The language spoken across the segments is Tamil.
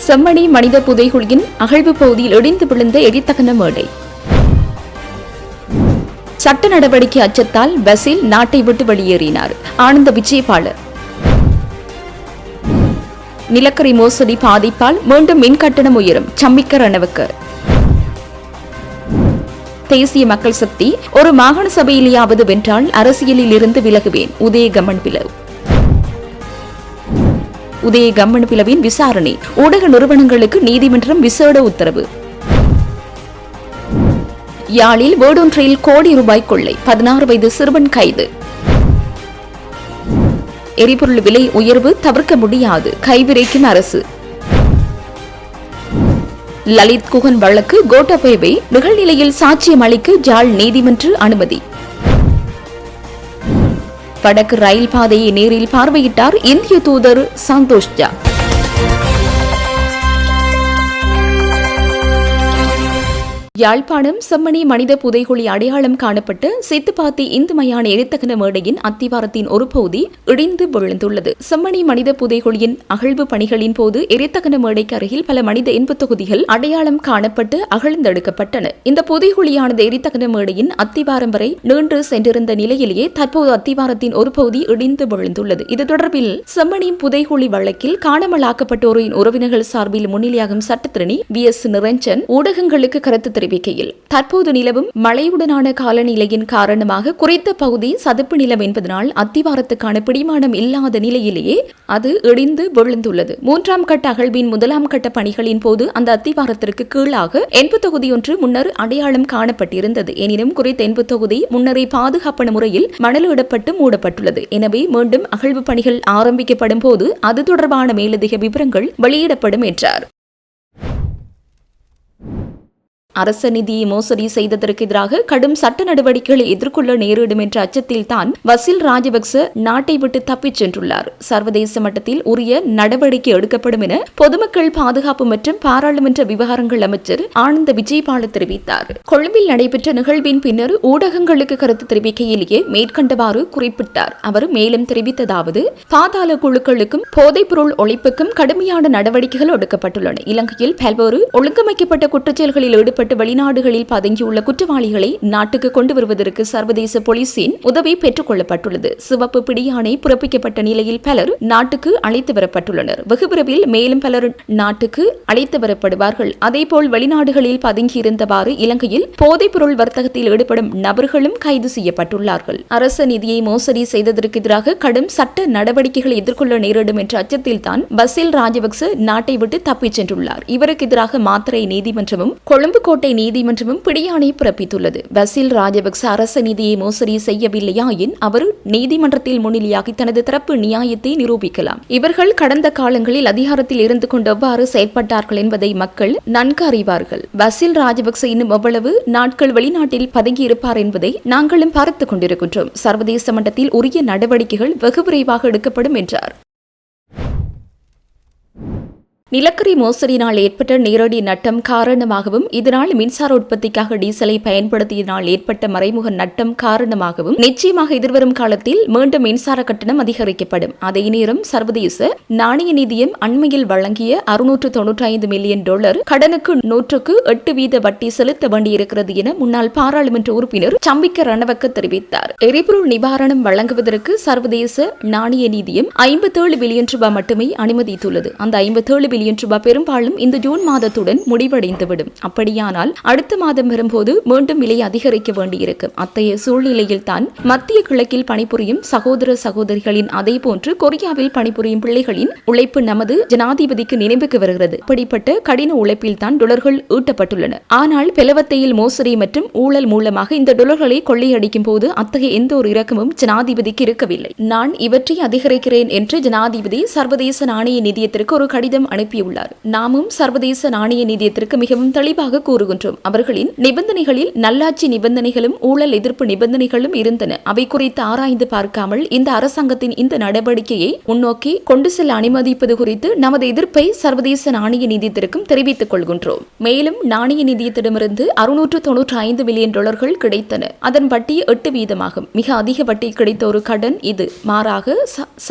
செம்மணி மனித புதைகுழியின் அகழ்வு பகுதியில் இடிந்து விழுந்த எரித்தகன மேடை. சட்ட நடவடிக்கை அச்சத்தால் பசில் நாட்டை விட்டு வெளியேறினார். ஆனந்த விஜயபாலர். நிலக்கரி மோசடி பாதிப்பால் மீண்டும் மின் கட்டணம் உயரும். சம்பிக்க ரணவுக்கு. தேசிய மக்கள் சக்தி ஒரு மாகாண சபையிலேயாவது வென்றால் அரசியலில் இருந்து விலகுவேன். உதயகம்மன் பிளவு. உதயகம்மன் பிளவின் விசாரணை. ஊடக நிறுவனங்களுக்கு நீதிமன்றம் விசேட உத்தரவு. யாழில் வேடொன்றில் கோடி ரூபாய் கொள்ளை. 16 வயது சிறுவன் கைது. எரிபொருள் விலை உயர்வு தவிர்க்க முடியாது. கைவிரைக்கும் அரசு. லலித் குகன் வழக்கு கோட்டபயவை நிகழ்நிலையில் சாட்சியம் அளிக்க ஜாழ் நீதிமன்ற அனுமதி. வடக்கு ரயில் பாதையை நேரில் பார்வையிட்டார் இந்திய தூதர் சந்தோஷ் ஜா. யாழ்ப்பாணம் செம்மணி மனித புதைகுழி அடையாளம் காணப்பட்டு சித்துப்பாத்தி இந்து மயான எரித்தகன மேடையின் அத்திவாரத்தின் ஒரு பகுதி இடிந்து விழுந்துள்ளது. செம்மணி மனித புதைகுழியின் அகழ்வு பணிகளின் போது எரித்தகன மேடைக்கு அருகில் பல மனித எண்பு தொகுதிகள் அடையாளம் காணப்பட்டு அகழ்ந்தெடுக்கப்பட்டன. இந்த புதைகுழியானது எரித்தகன மேடையின் அத்திவாரம் வரை நீண்டு சென்றிருந்த நிலையிலேயே தற்போது அத்திவாரத்தின் ஒரு பகுதி இடிந்து விழுந்துள்ளது. இது தொடர்பில் செம்மணி புதைகுழி வழக்கில் காணாமலாக்கப்பட்டோரின் உறவினர்கள் சார்பில் முன்னிலையாகும் சட்டத்திரணி VS நிரஞ்சன் ஊடகங்களுக்கு கருத்து தெரிவிக்கையில், தற்போது நிலவும் மழையுடனான காலநிலையின் காரணமாக குறித்த பகுதி சதுப்பு நிலம் என்பதனால் அத்திவாரத்துக்கான பிடிமானம் இல்லாத நிலையிலேயே அது இடிந்து விழுந்துள்ளது. 3ஆம் கட்ட அகழ்வின் 1ஆம் கட்ட பணிகளின் போது அந்த அத்திவாரத்திற்கு கீழாக எண்பு தொகுதி ஒன்று முன்னர் அடையாளம் காணப்பட்டிருந்தது. எனினும் குறித்த எண்பு தொகுதி முன்னரே பாதுகாப்பான முறையில் மணலிடப்பட்டு மூடப்பட்டுள்ளது. எனவே மீண்டும் அகழ்வு பணிகள் ஆரம்பிக்கப்படும் போது அது தொடர்பான மேலதிக விவரங்கள் வெளியிடப்படும் என்றார். அரச நிதியை மோசடி செய்ததற்கு எதிராக கடும் சட்ட நடவடிக்கைகளை எதிர்கொள்ள நேரிடும் என்ற அச்சத்தில் தான் பசில் ராஜபக்ச நாட்டை விட்டு தப்பிச் சென்றுள்ளார். சர்வதேச மட்டத்தில் உரிய நடவடிக்கை எடுக்கப்படும் என பொதுமக்கள் பாதுகாப்பு மற்றும் பாராளுமன்ற விவகாரங்கள் அமைச்சர் ஆனந்த விஜயபாலர் தெரிவித்தார். கொழும்பில் நடைபெற்ற நிகழ்வின் பின்னர் ஊடகங்களுக்கு கருத்து தெரிவிக்கையிலேயே மேற்கண்டவாறு குறிப்பிட்டார். அவர் மேலும் தெரிவித்ததாவது, பாதாள குழுக்களுக்கும் போதைப்பொருள் ஒழிப்புக்கும் கடுமையான நடவடிக்கைகள் எடுக்கப்பட்டுள்ளன. இலங்கையில் பல்வேறு ஒழுங்கமைக்கப்பட்ட குற்றச்செயல்களில் ஈடுபட்ட வெளிநாடுகளில் பதுங்கியுள்ள குற்றவாளிகளை நாட்டுக்கு கொண்டு வருவதற்கு சர்வதேச போலீசின் உதவி பெற்றுக் கொள்ளப்பட்டுள்ளது. சிவப்பு பிடியாணை பிறப்பிக்கப்பட்ட நிலையில் பலர் நாட்டுக்கு அழைத்து வரப்பட்டுள்ளனர். வெகு விரைவில் மேலும் பலர் நாட்டுக்கு அழைத்து வரப்படுவார்கள். அதேபோல் வெளிநாடுகளில் பதுங்கியிருந்தவாறு இலங்கையில் போதைப் பொருள் வர்த்தகத்தில் ஈடுபடும் நபர்களும் கைது செய்யப்பட்டுள்ளார்கள். அரச நிதியை மோசடி செய்ததற்கு எதிராக கடும் சட்ட நடவடிக்கைகளை எதிர்கொள்ள நேரிடும் என்ற அச்சத்தில் தான் பசில் ராஜபக்ச நாட்டை விட்டு தப்பிச் சென்றுள்ளார். இவருக்கு எதிராக மாத்தறை நீதிமன்றமும் கொழும்பு கோட்டை நீதிமன்றமும் பிடியாணை பிறப்பித்துள்ளது. பசில் ராஜபக்ச அரச நிதியை மோசடி செய்யவில்லையாயின் அவர் நீதிமன்றத்தில் முன்னிலையாகி தனது தரப்பு நியாயத்தை நிரூபிக்கலாம். இவர்கள் கடந்த காலங்களில் அதிகாரத்தில் இருந்து கொண்டு எவ்வாறு செயற்பட்டார்கள் என்பதை மக்கள் நன்கு அறிவார்கள். பசில் ராஜபக்ச இன்னும் எவ்வளவு நாட்கள் வெளிநாட்டில் பதுங்கியிருப்பார் என்பதை நாங்களும் பார்த்துக் கொண்டிருக்கின்றோம். சர்வதேச மட்டத்தில் உரிய நடவடிக்கைகள் வெகு விரைவாக எடுக்கப்படும் என்றார். நிலக்கரி மோசடியினால் ஏற்பட்ட நேரடி நட்டம் காரணமாகவும் இதனால் மின்சார உற்பத்திக்காக டீசலை பயன்படுத்தியதனால் ஏற்பட்ட மறைமுக நட்டம் காரணமாகவும் நிச்சயமாக எதிர்வரும் காலத்தில் மீண்டும் மின்சார கட்டணம் அதிகரிக்கப்படும். அதே நேரம் சர்வதேச நாணய நிதியம் அண்மையில் வழங்கிய $695 மில்லியன் கடனுக்கு 108% வட்டி செலுத்த வேண்டியிருக்கிறது என முன்னாள் பாராளுமன்ற உறுப்பினர் சம்பிக்க ரணவக்க தெரிவித்தார். எரிபொருள் நிவாரணம் வழங்குவதற்கு சர்வதேச நாணய நிதியம் $57 பில்லியன் மட்டுமே அனுமதித்துள்ளது. அந்த $57 பில்லியன் பெரும்பாலும் இந்த ஜூன் மாதத்துடன் முடிவடைந்துவிடும். அப்படியானால் அடுத்த மாதம் வரும்போது மீண்டும் விலை அதிகரிக்க வேண்டியிருக்கும். அத்தகைய சூழ்நிலையில் தான் மத்திய கிழக்கில் பணிபுரியும் சகோதர சகோதரிகளின் அதே போன்று கொரியாவில் பணிபுரியும் பிள்ளைகளின் உழைப்பு நமது ஜனாதிபதிக்கு நினைவுக்கு வருகிறது. அப்படிப்பட்ட கடின உழைப்பில் தான் டாலர்கள் ஈட்டப்பட்டுள்ளன. ஆனால் பெலவத்தையில் மோசடி மற்றும் ஊழல் மூலமாக இந்த டாலர்களை கொள்ளையடிக்கும் போது அத்தகைய எந்த ஒரு இறக்கமும் ஜனாதிபதிக்கு இருக்கவில்லை. நான் இவற்றை அதிகரிக்கிறேன் என்று ஜனாதிபதி சர்வதேச நாணய நிதியத்திற்கு ஒரு கடிதம் அனுப்பி அனுப்பியுள்ளார். நாமும் சர்வதேச நாணய நிதியத்திற்கு மிகவும் தெளிவாக கூறுகின்றோம். அவர்களின் நிபந்தனைகளில் நல்லாட்சி நிபந்தனைகளும் ஊழல் எதிர்ப்பு நிபந்தனைகளும் இருந்தன. அவை குறித்து ஆராய்ந்து பார்க்காமல் இந்த அரசாங்கத்தின் இந்த நடவடிக்கையை முன்னோக்கி கொண்டு செல்ல அனுமதிப்பது குறித்து நமது எதிர்ப்பை சர்வதேச நாணய நிதியத்திற்கும் தெரிவித்துக் கொள்கின்றோம். மேலும் நாணய நிதியத்திடமிருந்து $695 மில்லியன் கிடைத்தன. அதன் வட்டி 8% மிக அதிக வட்டி கிடைத்த ஒரு கடன் இது. மாறாக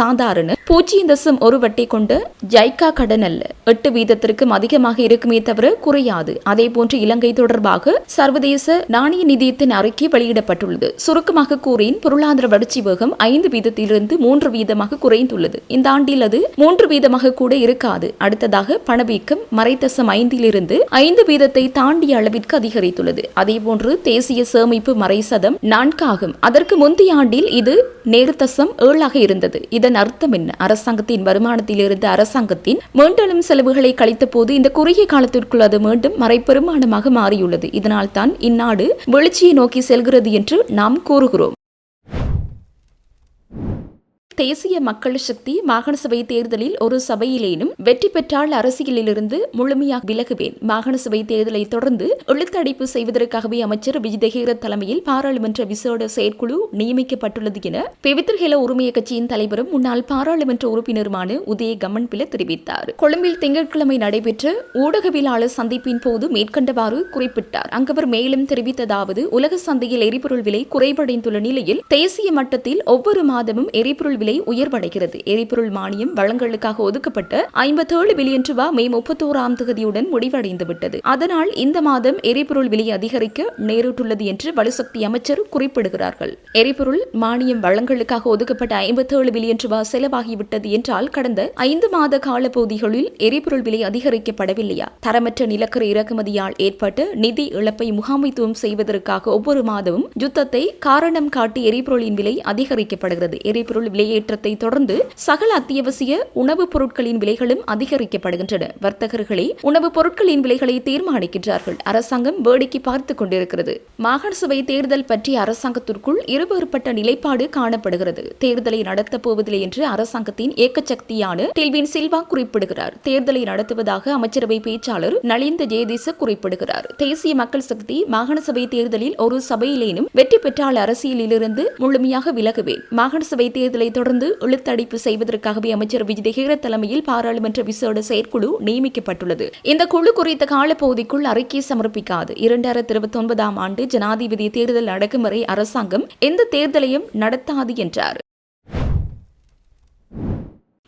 சாதாரண 0.1 வட்டி கொண்ட ஜைகா கடன் அல்ல. 8 வீதத்திற்கும் அதிகமாக இருக்குமே தவிர குறையாது. அதேபோன்று இலங்கை தொடர்பாக சர்வதேச நாணய நிதியத்தின் அறிக்கை வெளியிடப்பட்டுள்ளது. சுருக்கமாக கூறின் பொருளாதார வளர்ச்சி வேகம் 5 வீதத்திலிருந்து 3 வீதமாக குறைந்துள்ளது. இந்த ஆண்டில் அது 3 வீதமாக கூட இருக்காது. அடுத்ததாக பணவீக்கம் மறைத்தசம் 5 5 வீதத்தை தாண்டிய அளவிற்கு அதிகரித்துள்ளது. அதேபோன்று தேசிய சேமிப்பு மறைசதம் 4 ஆகும். அதற்கு முந்தைய ஆண்டில் இது நேர்தசம் 7 இருந்தது. இதன் அர்த்தம் என்ன? அரசாங்கத்தின் வருமானத்திலிருந்து அரசாங்கத்தின் மீண்டெழும் செலவுகளை கழித்த போது இந்த குறுகிய காலத்திற்குள் அது மீண்டும் மறைப்பெருமானமாக மாறியுள்ளது. இதனால் தான் இந்நாடு வீழ்ச்சியை நோக்கி செல்கிறது என்று நாம் கூறுகிறோம். தேசிய மக்கள் சக்தி மாகாண சபை தேர்தலில் ஒரு சபையிலேனும் வெற்றி பெற்றால் அரசியலிலிருந்து முழுமையாக விலகுவேன். மாகாண சபை தேர்தலை தொடர்ந்து இழுத்தடிப்பு செய்வதற்காகவே அமைச்சர் விஜிதஹேர தலைமையில் பாராளுமன்ற விசேட செயற்குழு நியமிக்கப்பட்டுள்ளது என பெவித்திர்ஹெல உரிமைய கட்சியின் தலைவரும் முன்னாள் பாராளுமன்ற உறுப்பினருமான உதய கம்மன்பில தெரிவித்தார். கொழும்பில் திங்கட்கிழமை நடைபெற்ற ஊடகவியலாளர் சந்திப்பின் போது மேற்கண்டவாறு குறிப்பிட்டார். அங்கவர் மேலும் தெரிவித்ததாவது, உலக சந்தையில் எரிபொருள் விலை குறைவடைந்துள்ள நிலையில் தேசிய மட்டத்தில் ஒவ்வொரு மாதமும் எரிபொருள் விலை உயர்வடைகிறது. எரிபொருள் மானியம் வழங்கலுக்காக ஒதுக்கப்பட்ட 57 பில்லியன் ரூபாய் மே 31ஆம் தேதியுடன் முடிவடைந்து விட்டது. அதனால் இந்த மாதம் எரிபொருள் விலை அதிகரிக்க நேரிட்டுள்ளது என்று வலுசக்தி அமைச்சர் குறிப்பிடுகிறார்கள். எரிபொருள் மானியம் வழங்கலுக்காக ஒதுக்கப்பட்ட 57 பில்லியன் ரூபாய் செலவாகிவிட்டது என்றால் கடந்த 5 மாத காலப்பகுதிகளில் எரிபொருள் விலை அதிகரிக்கப்படவில்லையா? தரமற்ற நிலக்கரி இறக்குமதியால் ஏற்பட்ட நிதி இழப்பை முகாமைத்துவம் செய்வதற்காக ஒவ்வொரு மாதமும் யுத்தத்தை காரணம் காட்டி எரிபொருளின் விலை அதிகரிக்கப்படுகிறது. எரிபொருள் விலையேற்றத்தை தொடர்ந்து சகல அத்தியாவசிய உணவுப் பொருட்களின் விலைகளும் அதிகரிக்கப்படுகின்றன. வர்த்தகர்களே உணவுப் பொருட்களின் விலைகளை தீர்மானிக்கின்றார்கள். அரசாங்கம் வேடிக்கை பார்த்துக் கொண்டிருக்கிறது. மாகாண சபை தேர்தல் பற்றி அரசாங்கத்திற்குள் இருவேறுபட்ட நிலைப்பாடு காணப்படுகிறது. தேர்தலை நடத்தப் போவதில்லை என்று அரசாங்கத்தின் ஏக்கச்சக்தியான டில்வின் சில்வா குறிப்பிடுகிறார். தேர்தலை நடத்துவதாக அமைச்சரவை பேச்சாளர் நலிந்த ஜெயதீச குறிப்பிடுகிறார். தேசிய மக்கள் சக்தி மாகாண சபை தேர்தலில் ஒரு சபையிலேனும் வெற்றி பெற்றால் அரசியலிலிருந்து முழுமையாக விலகுவேன். மாகாண சபை தேர்தலை தொடர்ந்து இழுத்தடிப்பு செய்வதற்காகவே அமைச்சர் விஜிதஹேர தலைமையில் பாராளுமன்ற விசேட செயற்குழு நியமிக்கப்பட்டுள்ளது. இந்த குழு குறித்த காலப்பகுதிக்குள் அறிக்கை சமர்ப்பிக்காது. 2029ஆம் ஆண்டு ஜனாதிபதி தேர்தல் நடக்கும் வரை அரசாங்கம் எந்த தேர்தலையும் நடத்தாது என்றார்.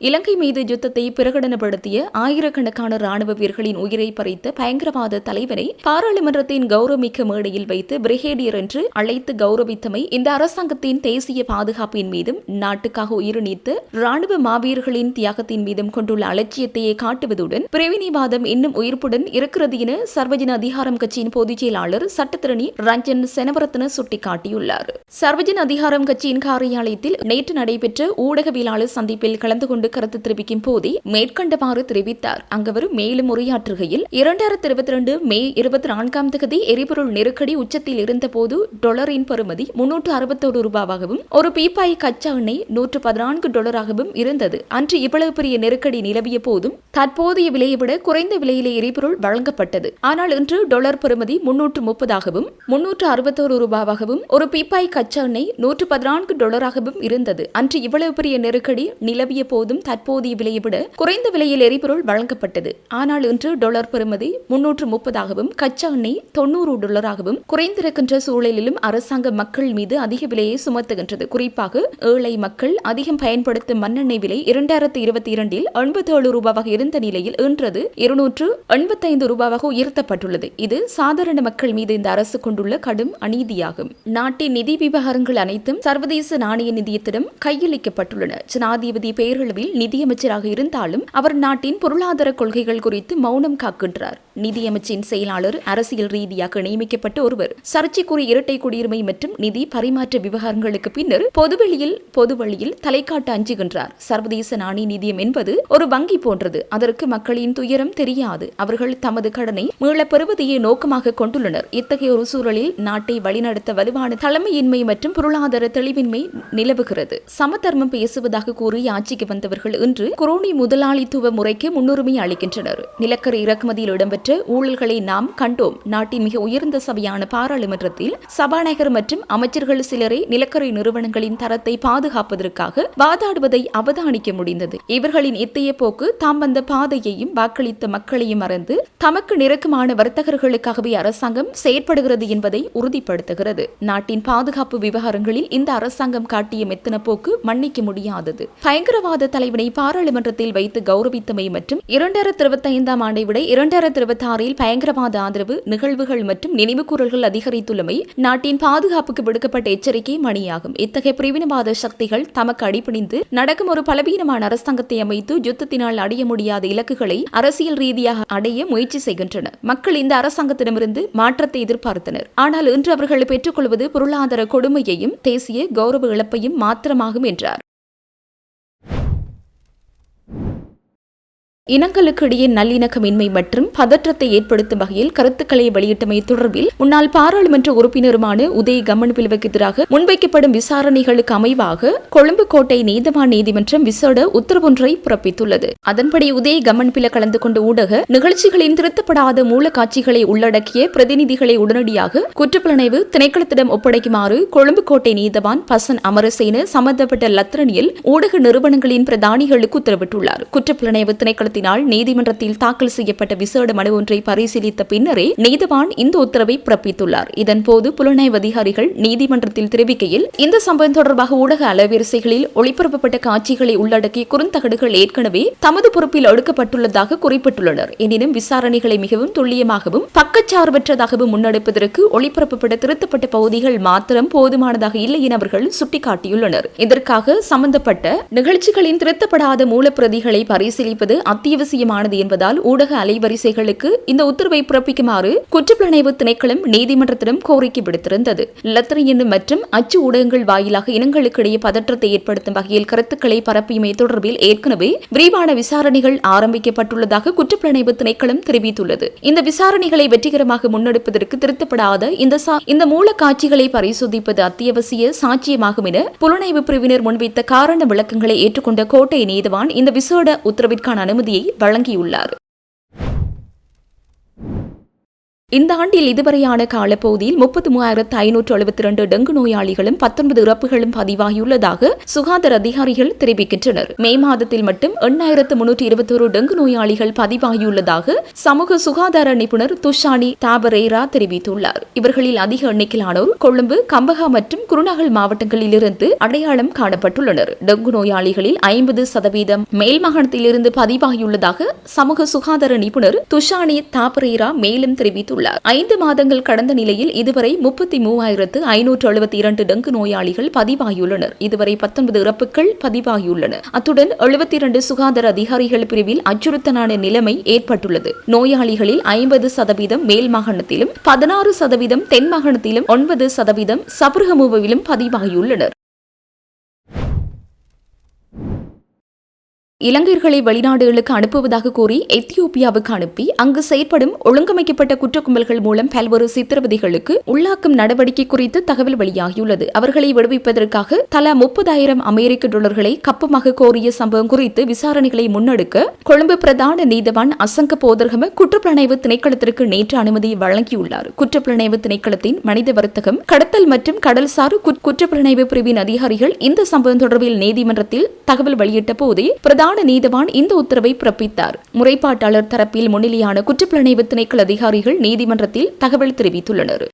இலங்கை மீது யுத்தத்தை பிரகடனப்படுத்திய ஆயிரக்கணக்கான ராணுவ வீரர்களின் உயிரை பறித்த பயங்கரவாத தலைவரை பாராளுமன்றத்தின் கௌரவமிக்க மேடையில் வைத்து பிரிகேடியர் என்று அழைத்து கௌரவித்தமை இந்த அரசாங்கத்தின் தேசிய பாதுகாப்பின் மீதும் நாட்டுக்காக உயிர் நீத்த ராணுவ மாவீரர்களின் தியாகத்தின் மீதும் கொண்டுள்ள அலட்சியத்தையே காட்டுவதுடன் பிரிவினைவாதம் இன்னும் உயிர்ப்புடன் இருக்கிறது என சர்வஜன அதிகாரம் கட்சியின் பொதுச் செயலாளர் சட்டத்திரணி ரஞ்சன் செனவரத்ன சுட்டிக்காட்டியுள்ளார். சர்வஜன அதிகாரம் கட்சியின் காரியாலயத்தில் நேற்று நடைபெற்ற ஊடகவியலாளர் சந்திப்பில் கலந்து கொண்டு கருத்து தெரிவிக்கும் போதே மேற்கண்டவாறு தெரிவித்தார். அங்கவர் மேலும் உரையாற்றுகையில் 2022 மே 24ஆம் தேதி எரிபொருள் நெருக்கடி உச்சத்தில் இருந்தபோது டாலரின் பெறுமதி 361 ரூபாவாகவும் ஒரு பீப்பாய் கச்சா எண்ணெய் $114 இருந்தது. அன்று இவ்வளவு பெரிய நெருக்கடி நிலவிய போதும் தற்போதைய விலையை விட குறைந்த விலையிலே எரிபொருள் வழங்கப்பட்டது. ஆனால் இன்று டாலர் பெறுமதி 330 $361 ரூபாவாகவும் ஒரு பீப்பாய் கச்சா எண்ணெய் $114 இருந்தது. அன்று இவ்வளவு பெரிய நெருக்கடி நிலவிய போதும் தற்போதைய விலையை விட குறைந்த விலையில் எரிபொருள் வழங்கப்பட்டது. ஆனால் இன்று டாலர் பெறுமதி 330 கச்சா எண்ணெய் $90 குறைந்திருக்கின்ற சூழலிலும் அரசாங்கம் மக்கள் மீது அதிக விலையை சுமத்துகின்றது. குறிப்பாக ஏழை மக்கள் அதிகம் பயன்படுத்தும் மண்ணெண்ணெய் விலை 2022இல் 87 ரூபாவாக இருந்த நிலையில் இன்றது 285 ரூபாவாக உயர்த்தப்பட்டுள்ளது. இது சாதாரண மக்கள் மீது இந்த அரசு கொண்டுள்ள கடும் அநீதியாகும். நாட்டின் நிதி விவகாரங்கள் அனைத்தும் சர்வதேச நாணய நிதியத்திடம் கையளிக்கப்பட்டுள்ளன. ஜனாதிபதி பெயரளவில் நிதியமைச்சராக இருந்தாலும் அவர் நாட்டின் பொருளாதார கொள்கைகள் குறித்து மௌனம் காக்கின்றார். நிதியமைச்சின் செயலாளர் அரசியல் ரீதியாக நியமிக்கப்பட்ட ஒருவர் சர்ச்சைக்குரிய இரட்டை குடியுரிமை மற்றும் நிதி பரிமாற்ற விவகாரங்களுக்கு பின்னர் பொதுவழியில் தலைக்காட்ட அஞ்சுகின்றார். சர்வதேச நாணய நிதியம் என்பது ஒரு வங்கி போன்றது. அதற்கு மக்களின் துயரம் தெரியாது. அவர்கள் தமது கடனை மீளப் பெறுவதையே நோக்கமாக கொண்டுள்ளனர். இத்தகைய ஒரு சூழலில் நாட்டை வழிநடத்த வலுவான தலைமையின்மை மற்றும் பொருளாதார தெளிவின்மை நிலவுகிறது. சமதர்மம் பேசுவதாக கூறி ஆட்சிக்கு வந்தவர்கள் இன்று குரோனி முதலாளித்துவ முறைக்கு முன்னுரிமை அளிக்கின்றனர். நிலக்கரி இறக்குமதியில் இடம்பெற்ற நடைபெற்ற ஊழல்களை நாம் கண்டோம். நாட்டின் மிக உயர்ந்த சபையான பாராளுமன்றத்தில் சபாநாயகர் மற்றும் அமைச்சர்கள் சிலரை நிலக்கரி நிறுவனங்களின் தரத்தை பாதுகாப்பதற்காக வாதாடுவதை அவதானிக்க முடிந்தது. இவர்களின் இத்தகைய போக்கு தாம் வந்த பாதையையும் வாக்களித்த மக்களையும் மறந்து தமக்கு நெருக்கமான வர்த்தகர்களுக்காகவே அரசாங்கம் செயற்படுகிறது என்பதை உறுதிப்படுத்துகிறது. நாட்டின் பாதுகாப்பு விவகாரங்களில் இந்த அரசாங்கம் காட்டிய மெத்தன போக்கு மன்னிக்க முடியாதது. பயங்கரவாத தலைவனை பாராளுமன்றத்தில் வைத்து கௌரவித்தமை மற்றும் 2025 ஆண்டை விட 2026 பயங்கரவாத ஆதரவு நிகழ்வுகள் மற்றும் நினைவுகூறல்கள் அதிகரித்துள்ளமை நாட்டின் பாதுகாப்புக்கு விடுக்கப்பட்ட எச்சரிக்கை மணியாகும். இத்தகைய பிரிவினவாத சக்திகள் தமக்கு அடிபணிந்து நடக்கும் ஒரு பலவீனமான அரசாங்கத்தை அமைத்து யுத்தத்தினால் அடைய முடியாத இலக்குகளை அரசியல் ரீதியாக அடைய முயற்சி செய்கின்றனர். மக்கள் இந்த அரசாங்கத்திடமிருந்து மாற்றத்தை எதிர்பார்த்தனர். ஆனால் இன்று அவர்கள் பெற்றுக்கொள்வது பொருளாதார கொடுமையையும் தேசிய கௌரவ இழப்பையும் மாத்திரமாகும் என்றார். இனங்களுக்கு இடையே நல்லிணக்கமின்மை மற்றும் பதற்றத்தை ஏற்படுத்தும் வகையில் கருத்துக்களை வெளியிட்டமை தொடர்பில் முன்னாள் பாராளுமன்ற உறுப்பினருமான உதய கம்மன்பிலவுக்கு எதிராக முன்வைக்கப்படும் விசாரணைகளுக்கு அமைவாக கொழும்பு கோட்டை நீதவான் நீதிமன்றம் விசேட உத்தரவொன்றை பிறப்பித்துள்ளது. அதன்படி உதய கம்மன்பில கலந்து கொண்ட ஊடக நிகழ்ச்சிகளின் திருத்தப்படாத மூல காட்சிகளை உள்ளடக்கிய பிரதிநிதிகளை உடனடியாக குற்றப்புலனாய்வு திணைக்களத்திடம் ஒப்படைக்குமாறு கொழும்பு கோட்டை நீதவான் பசன் அமரசேன சம்பந்தப்பட்ட லத்திரனியல் ஊடக நிறுவனங்களின் பிரதானிகளுக்கு உத்தரவிட்டுள்ளார். குற்றப்புலனாய்வு திணைக்கள நீதிமன்றத்தில் தாக்கல் செய்யப்பட்ட விசேட மனு ஒன்றை பரிசீலித்த பின்னரே நீதிவான் இந்த உத்தரவை பிறப்பித்துள்ளார். இதன்போது புலனாய்வு அதிகாரிகள் நீதிமன்றத்தில் தெரிவிக்கையில் இந்த சம்பவம் தொடர்பாக ஊடக அலைவரிசைகளில் ஒளிபரப்பப்பட்ட காட்சிகளை உள்ளடக்கிய குறுந்தகடுகள் ஏற்கனவே தமது பொறுப்பில் எடுக்கப்பட்டுள்ளதாக குறிப்பிட்டுள்ளனர். எனினும் விசாரணைகளை மிகவும் துல்லியமாகவும் பக்கச்சார்பற்றதாகவும் முன்னெடுப்பதற்கு ஒளிபரப்பப்பட்ட திருத்தப்பட்ட பகுதிகள் மாத்திரம் போதுமானதாக இல்லை என அவர்கள் சுட்டிக்காட்டியுள்ளனர். இதற்காக சம்பந்தப்பட்ட நிகழ்ச்சிகளின் திருத்தப்படாத மூலப்பிரதிகளை பரிசீலிப்பது அத்தியாவசியமானது என்பதால் ஊடக அலைவரிசைகளுக்கு இந்த உத்தரவை பிறப்பிக்குமாறு குற்றப்புலனாய்வு திணைக்களம் நீதிமன்றத்திடம் கோரிக்கை விடுத்திருந்தது. லத்திரன் மற்றும் அச்சு ஊடகங்கள் வாயிலாக இனங்களுக்கு இடையே பதற்றத்தை ஏற்படுத்தும் வகையில் கருத்துக்களை பரப்பியமை தொடர்பில் ஏற்கனவே விரிவான விசாரணைகள் ஆரம்பிக்கப்பட்டுள்ளதாக குற்றப்புலனாய்வு திணைக்களம் தெரிவித்துள்ளது. இந்த விசாரணைகளை வெற்றிகரமாக முன்னெடுப்பதற்கு திருத்தப்படாத இந்த மூல காட்சிகளை பரிசோதிப்பது அத்தியாவசிய சாட்சியமாகும் என புலனாய்வு பிரிவினர் முன்வைத்த காரண விளக்கங்களை ஏற்றுக்கொண்ட கோட்டை நீதிவான் இந்த விசேட உத்தரவிற்கான அனுமதியை வழங்கியுள்ளார். இந்த ஆண்டில் இதுவரையான காலப்பகுதியில் 33,572 டெங்கு நோயாளிகளும் 19 இறப்புகளும் பதிவாகியுள்ளதாக சுகாதார அதிகாரிகள் தெரிவிக்கின்றனர். மே மாதத்தில் மட்டும் 8,321 டெங்கு நோயாளிகள் பதிவாகியுள்ளதாக சமூக சுகாதார நிபுணர் துஷானி தாபரேரா தெரிவித்துள்ளார். இவர்களில் அதிக எண்ணிக்கையிலானோர் கொழும்பு, கம்பகா மற்றும் குருநாகல் மாவட்டங்களில் இருந்து அடையாளம் காணப்பட்டுள்ளனர். டெங்கு நோயாளிகளில் 50% மேல் மாகாணத்திலிருந்து பதிவாகியுள்ளதாக சமூக சுகாதார நிபுணர் துஷானி தாபரேரா மேலும் தெரிவித்துள்ளார். 5 மாதங்கள் கடந்த நிலையில் இதுவரை 33,572 டெங்கு நோயாளிகள் பதிவாகியுள்ளனர். இதுவரை 19 இறப்புகள் பதிவாகியுள்ளன. அத்துடன் 72 சுகாதார அதிகாரிகள் பிரிவில் அச்சுறுத்தலான நிலைமை ஏற்பட்டுள்ளது. நோயாளிகளில் 50% மேல் மாகாணத்திலும் 16% தென் மாகாணத்திலும் 9% சபரகமுவிலும் பதிவாகியுள்ளனர். இலங்கையர்களை வெளிநாடுகளுக்கு அனுப்புவதாக கூறி எத்தியோப்பியாவுக்கு அனுப்பி அங்கு செயற்படும் ஒழுங்கமைக்கப்பட்ட குற்ற கும்பல்கள் மூலம் பல்வேறு சித்திரவதைகளுக்கு உள்ளாக்கும் நடவடிக்கை குறித்து தகவல் வெளியாகியுள்ளது. அவர்களை விடுவிப்பதற்காக தலா 30,000 அமெரிக்க டாலர்களை கப்பமாக கோரிய சம்பவம் குறித்து விசாரணைகளை முன்னெடுக்க கொழும்பு பிரதான நீதவான் அசங்க போதர்கம குற்றப்புலனாய்வு திணைக்களத்திற்கு நேற்று அனுமதி வழங்கியுள்ளார். குற்றப்புலனாய்வு திணைக்களத்தின் மனித வர்த்தகம், கடத்தல் மற்றும் கடல்சார் குற்றப்புலனாய்வு பிரிவின் அதிகாரிகள் இந்த சம்பவம் தொடர்பில் நீதிமன்றத்தில் தகவல் வெளியிட்ட போதே பிரதான நீதவான் இந்த உத்தரவை பிறப்பித்தார். முறைப்பாட்டாளர் தரப்பில் முன்னிலையான குற்றப்புலனாய்வு திணைக்கள அதிகாரிகள் நீதிமன்றத்தில் தகவல் தெரிவித்துள்ளனர்.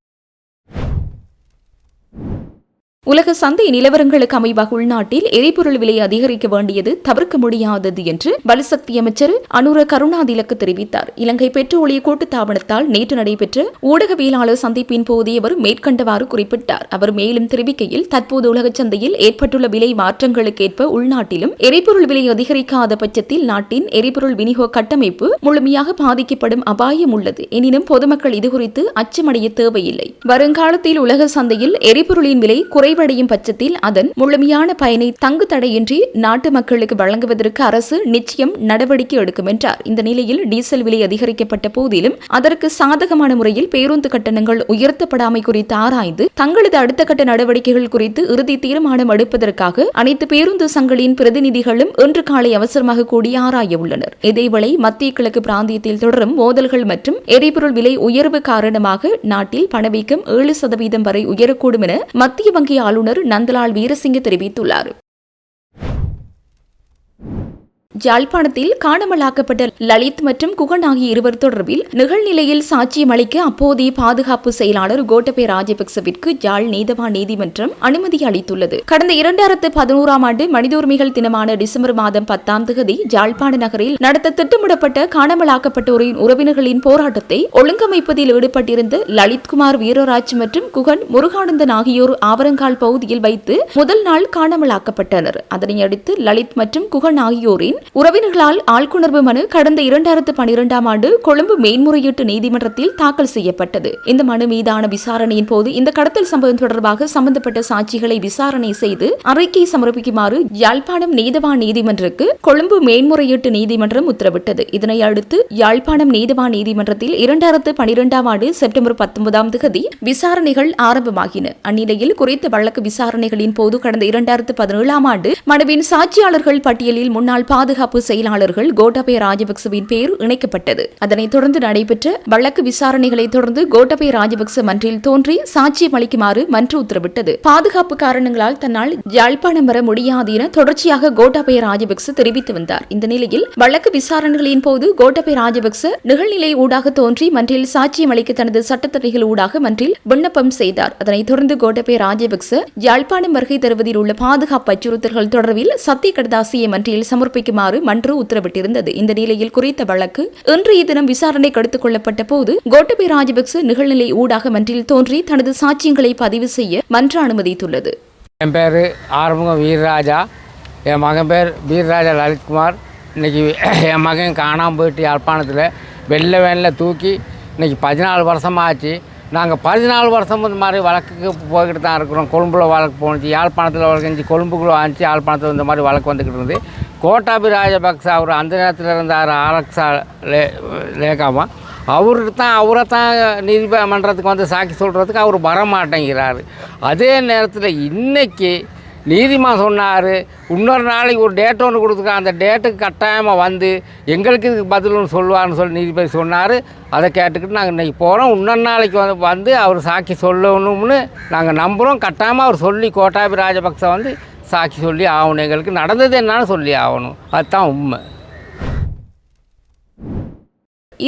உலக சந்தை நிலவரங்களுக்கு அமைவாக உள்நாட்டில் எரிபொருள் விலை அதிகரிக்க வேண்டியது தவிர்க்க முடியாதது என்று வலுசக்தி அமைச்சர் அனுர கருணாதிலக்கு தெரிவித்தார். இலங்கை பெட்ரோலிய கூட்டுத்தாபனத்தால் நேற்று நடைபெற்ற ஊடகவியலாளர் சந்திப்பின் போதே அவர் மேற்கண்டவாறு குறிப்பிட்டார். அவர் மேலும் தெரிவிக்கையில், தற்போது உலக சந்தையில் ஏற்பட்டுள்ள விலை மாற்றங்களுக்கு ஏற்ப உள்நாட்டிலும் எரிபொருள் விலை அதிகரிக்காத பட்சத்தில் நாட்டின் எரிபொருள் விநியோக கட்டமைப்பு முழுமையாக பாதிக்கப்படும் அபாயம் உள்ளது. எனினும் பொதுமக்கள் இதுகுறித்து அச்சமடைய தேவையில்லை. வருங்காலத்தில் உலக சந்தையில் எரிபொருளின் விலை குறைவடைய நிறைவடையும் பட்சத்தில் அதன் முழுமையான பயனை தங்கு தடையின்றி நாட்டு மக்களுக்கு வழங்குவதற்கு அரசு நிச்சயம் நடவடிக்கை எடுக்கும் என்றார். இந்த நிலையில் டீசல் விலை அதிகரிக்கப்பட்ட போதிலும் அதற்கு சாதகமான முறையில் பேருந்து கட்டணங்கள் உயர்த்தப்படாமை குறித்து ஆராய்ந்து தங்களது அடுத்த கட்ட நடவடிக்கைகள் குறித்து இறுதி தீர்மானம் எடுப்பதற்காக அனைத்து பேருந்து சங்கங்களின் பிரதிநிதிகளும் இன்று காலை அவசரமாக கூடி ஆராய உள்ளனர். இதேவேளை மத்திய கிழக்கு பிராந்தியத்தில் தொடரும் மோதல்கள் மற்றும் எரிபொருள் விலை உயர்வு காரணமாக நாட்டில் பணவீக்கம் 7% வரை உயரக்கூடும் என மத்திய வங்கி ஆளுநர் நந்தலால் வீரசிங்க தெரிவித்துள்ளார். யாழ்ப்பாணத்தில் காணாமலாக்கப்பட்ட லலித் மற்றும் குகன் ஆகிய இருவர் தொடர்பில் நிகழ்நிலையில் சாட்சியம் அளிக்க அப்போதைய பாதுகாப்பு செயலாளர் கோட்டபய ராஜபக்சவிற்கு யாழ் நீதவான் நீதிமன்றம் அனுமதி அளித்துள்ளது. கடந்த 2011ஆம் ஆண்டு மனித உரிமைகள் தினமான டிசம்பர் மாதம் 10ஆம் தேதி யாழ்ப்பாண நகரில் நடத்த திட்டமிடப்பட்ட காணாமலாக்கப்பட்டோரின் உறவினர்களின் போராட்டத்தை ஒழுங்கமைப்பதில் ஈடுபட்டிருந்த லலித்குமார் வீரராஜ் மற்றும் குகன் முருகானந்தன் ஆகியோர் ஆவரங்கால் பகுதியில் வைத்து முதல் நாள் காணாமலாக்கப்பட்டனர். அதனையடுத்து லலித் மற்றும் குகன் ஆகியோரின் உறவினர்களால் ஆள்கொணர்வு மனு கடந்த 2012ஆம் ஆண்டு கொழும்பு மேன்முறையீட்டு நீதிமன்றத்தில் தாக்கல் செய்யப்பட்டது. இந்த மனு மீதான விசாரணையின் போது இந்த கடத்தல் சம்பவம் தொடர்பாக சம்பந்தப்பட்ட சாட்சிகளை விசாரணை செய்து அறிக்கை சமர்ப்பிக்குமாறு யாழ்ப்பாணம் நீதவான் நீதிமன்றக்கு கொழும்பு மேன்முறையீட்டு நீதிமன்றம் உத்தரவிட்டது. இதனை அடுத்து யாழ்ப்பாணம் நீதவான் நீதிமன்றத்தில் 2012ஆம் ஆண்டு செப்டம்பர் 19ஆம் தேதி விசாரணைகள் ஆரம்பமாகின. அந்நிலையில் குறித்த வழக்கு விசாரணைகளின் போது கடந்த 2017ஆம் ஆண்டு மனுவின் சாட்சியாளர்கள் பட்டியலில் முன்னாள் பாதுகாப்பு செயலாளர்கள் கோட்டபய ராஜபக்சவின் பெயர் இணைக்கப்பட்டது. அதனைத் தொடர்ந்து நடைபெற்ற வழக்கு விசாரணைகளை தொடர்ந்து கோட்டபய ராஜபக்ச மன்றில் தோன்றி சாட்சியம் அளிக்குமாறு மன்று உத்தரவிட்டது. பாதுகாப்பு காரணங்களால் தன்னால் யாழ்ப்பாணம் வர முடியாது என தொடர்ச்சியாக கோட்டபய ராஜபக்ச தெரிவித்து வந்தார். இந்த நிலையில் வழக்கு விசாரணைகளின் போது கோட்டபய ராஜபக்ச நிகழ்நிலை ஊடாக தோன்றி மன்றில் சாட்சியம் அளிக்க தனது சட்டத்தடைகள் ஊடாக மன்றில் விண்ணப்பம் செய்தார். அதனைத் தொடர்ந்து கோட்டபய ராஜபக்ச யாழ்ப்பாணம் வருகை தருவதில் உள்ள பாதுகாப்பு அச்சுறுத்தல்கள் தொடர்பில் சத்திய கடதாசியை மன்றில் சமர்ப்பிக்குமாறு மன்று உத்தரவிட்டிருந்தது. இந்த நிலையில் குறித்த வழக்கு இன்றைய தினம் விசாரணைக்கு எடுத்துக் கொள்ளப்பட்ட போது கோட்டபய ராஜபக்ச நிகழ்நிலை ஊடாக மன்றில் தோன்றி தனது சாட்சியங்களை பதிவு செய்ய மன்று அனுமதித்துள்ளது. என் பேர் ஆறுமுகம் வீரராஜா, என் மகன் பேர் வீரராஜா லலித்குமார். இன்னைக்கு என் மகன் காணாமல் போயிட்டு யாழ்ப்பாணத்தில் வெள்ளை வேனில் தூக்கி இன்னைக்கு 14 வருஷமாச்சு. நாங்கள் 14 வருஷம் இந்த மாதிரி வழக்குக்கு போய்கிட்டு தான் இருக்கிறோம். கொழும்புல வழக்கு போணுச்சு, யாழ்ப்பாணத்தில் வழக்கு கொழும்புக்குள்ள ஆச்சு, யாழ்ப்பாணத்தில் இந்த மாதிரி வழக்கு வந்துக்கிட்டு இருந்து கோட்டாபய ராஜபக்ச அவர் அந்த நேரத்தில் இருந்தார் ஆரக்ஷா லேகாமா. அவரை தான் நீதிமன்றத்துக்கு வந்து சாட்சி சொல்கிறதுக்கு அவர் வரமாட்டேங்கிறார். அதே நேரத்தில் இன்றைக்கி நீதிமன்றம் சொன்னார் இன்னொரு நாளைக்கு ஒரு டேட் ஒன்று கொடுத்துருக்காங்க, அந்த டேட்டுக்கு கட்டாயமாக வந்து எங்களுக்கு இதுக்கு பதில் ஒன்று சொல்லுவார்னு சொல்லி நீதிபதி சொன்னார். அதை கேட்டுக்கிட்டு நாங்கள் இன்றைக்கி போகிறோம். இன்னொரு நாளைக்கு வந்து அவர் சாட்சி சொல்லணும்னு நாங்கள் நம்புகிறோம். கட்டாயமாக அவர் சொல்லி கோட்டாபய ராஜபக்ச வந்து சாட்சி சொல்லி ஆகணும், எங்களுக்கு நடந்தது என்னன்னு சொல்லி ஆகணும். அதுதான் உண்மை.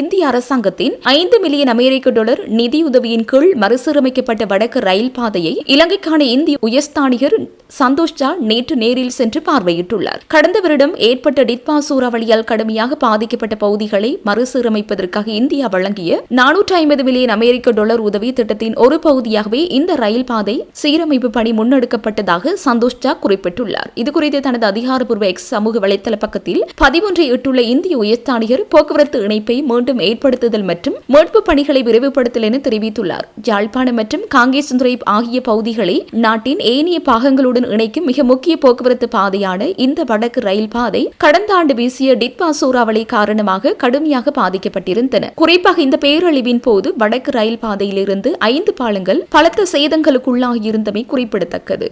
இந்திய அரசாங்கத்தின் 5 மில்லியன் அமெரிக்க டாலர் நிதியுதவியின் கீழ் மறுசீரமைக்கப்பட்ட வடக்கு ரயில் பாதையை இலங்கைக்கான இந்திய உயர்ஸ்தானிகர் சந்தோஷ் ஜா நேற்று நேரில் சென்று பார்வையிட்டுள்ளார். கடந்த வருடம் ஏற்பட்ட டிட்பா சூறாவளியால் கடுமையாக பாதிக்கப்பட்ட பகுதிகளை மறுசீரமைப்பதற்காக இந்தியா வழங்கிய 450 மில்லியன் அமெரிக்க டாலர் உதவி திட்டத்தின் ஒரு பகுதியாகவே இந்த ரயில் பாதை சீரமைப்பு பணி முன்னெடுக்கப்பட்டதாக சந்தோஷ் ஜா குறிப்பிட்டுள்ளார். இதுகுறித்து தனது அதிகாரப்பூர்வ எக்ஸ் சமூக வலைதள பக்கத்தில் 11 இட்டுள்ள இந்திய உயர்ஸ்தானிகர் போக்குவரத்து இணைப்பை மீண்டும் ஏற்படுத்துதல் மற்றும் மீட்பு பணிகளை விரைவுபடுத்தல் என தெரிவித்துள்ளார். யாழ்ப்பாணம் மற்றும் காங்கேசந்துறை ஆகிய பகுதிகளை நாட்டின் ஏனைய பாகங்களுடன் இணைக்கும் மிக முக்கிய போக்குவரத்து பாதையான இந்த வடக்கு ரயில் பாதை கடந்த ஆண்டு வீசிய டிட்பா சூறாவளி காரணமாக கடுமையாக பாதிக்கப்பட்டிருந்தன. குறிப்பாக இந்த பேரழிவின் போது வடக்கு ரயில் பாதையிலிருந்து 5 பாலங்கள் பலத்த சேதங்களுக்குள்ளாகியிருந்தமை குறிப்பிடத்தக்கது.